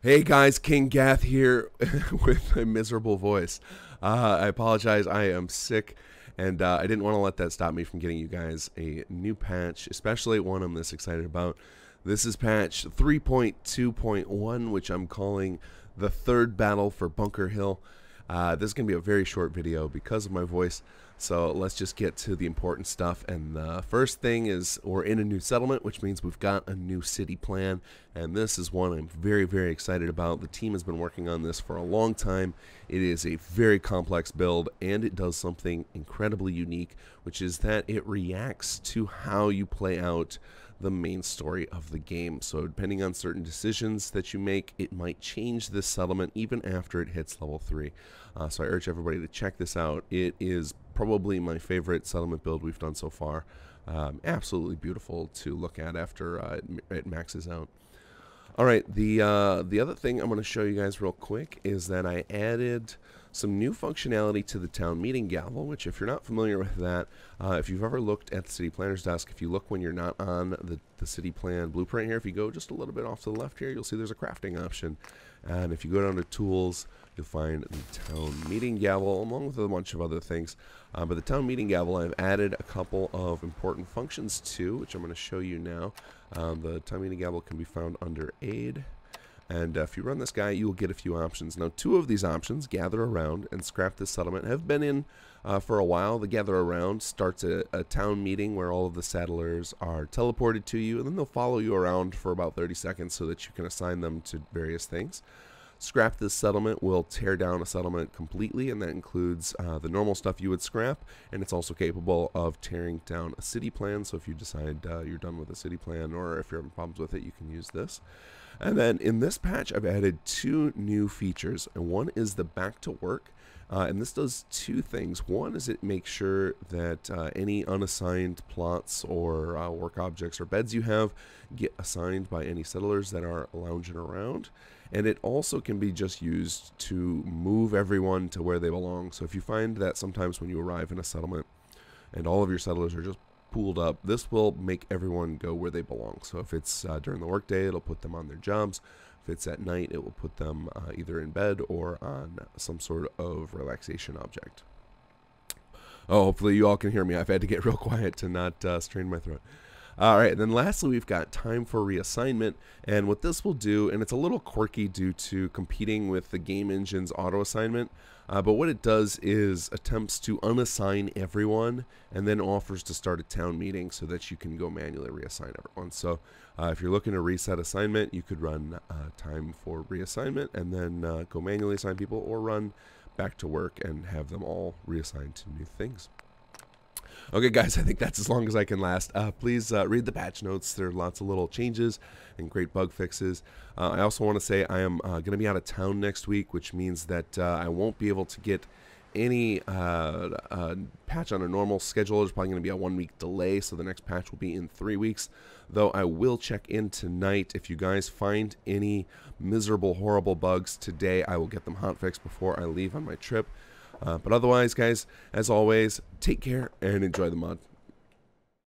Hey guys, kinggath here with a miserable voice. I apologize, I am sick, and I didn't want to let that stop me from getting you guys a new patch, especially one I'm this excited about. This is patch 3.2.1, which I'm calling the third battle for Bunker Hill. This is going to be a very short video because of my voice, so let's just get to the important stuff. And the first thing is we're in a new settlement, which means we've got a new city plan, and this is one I'm very, very excited about. The team has been working on this for a long time. It is a very complex build, and it does something incredibly unique, which is that it reacts to how you play out the main story of the game. So depending on certain decisions that you make, it might change this settlement even after it hits level 3. So I urge everybody to check this out. It is probably my favorite settlement build we've done so far. Absolutely beautiful to look at after it maxes out. Alright, the other thing I'm going to show you guys real quick is that I added some new functionality to the Town Meeting Gavel, which if you're not familiar with that, if you've ever looked at the City Planner's desk, if you look when you're not on the City Plan blueprint here, if you go just a little bit off to the left here, you'll see there's a crafting option. And if you go down to Tools, you'll find the Town Meeting Gavel, along with a bunch of other things. But the Town Meeting Gavel, I've added a couple of important functions to, which I'm going to show you now. The Town Meeting Gavel can be found under Aid. And if you run this guy, you will get a few options. Now, two of these options, Gather Around and Scrap This Settlement, have been in for a while. The Gather Around starts a town meeting where all of the settlers are teleported to you, and then they'll follow you around for about 30 seconds so that you can assign them to various things. Scrap This Settlement will tear down a settlement completely, and that includes the normal stuff you would scrap, and it's also capable of tearing down a city plan. So if you decide you're done with a city plan, or if you're having problems with it, you can use this. And then in this patch, I've added two new features, and one is the Back to Work. And this does two things. One is it makes sure that any unassigned plots or work objects or beds you have get assigned by any settlers that are lounging around. And it also can be just used to move everyone to where they belong. So if you find that sometimes when you arrive in a settlement and all of your settlers are just pooled up, this will make everyone go where they belong. So if it's during the workday, it'll put them on their jobs. If it's at night, it will put them either in bed or on some sort of relaxation object. Oh, hopefully you all can hear me. I've had to get real quiet to not strain my throat. Alright, then lastly we've got Time for Reassignment, and what this will do, and it's a little quirky due to competing with the game engine's auto assignment, but what it does is attempts to unassign everyone and then offers to start a town meeting so that you can go manually reassign everyone. So if you're looking to reset assignment, you could run Time for Reassignment and then go manually assign people, or run Back to Work and have them all reassigned to new things. Okay guys, I think that's as long as I can last. Please read the patch notes. There are lots of little changes and great bug fixes. I also want to say I am going to be out of town next week, which means that I won't be able to get any patch on a normal schedule. There's probably going to be a 1-week delay, so the next patch will be in 3 weeks. Though I will check in tonight. If you guys find any miserable, horrible bugs today, I will get them hotfixed before I leave on my trip. But otherwise, guys, as always, take care and enjoy the mod.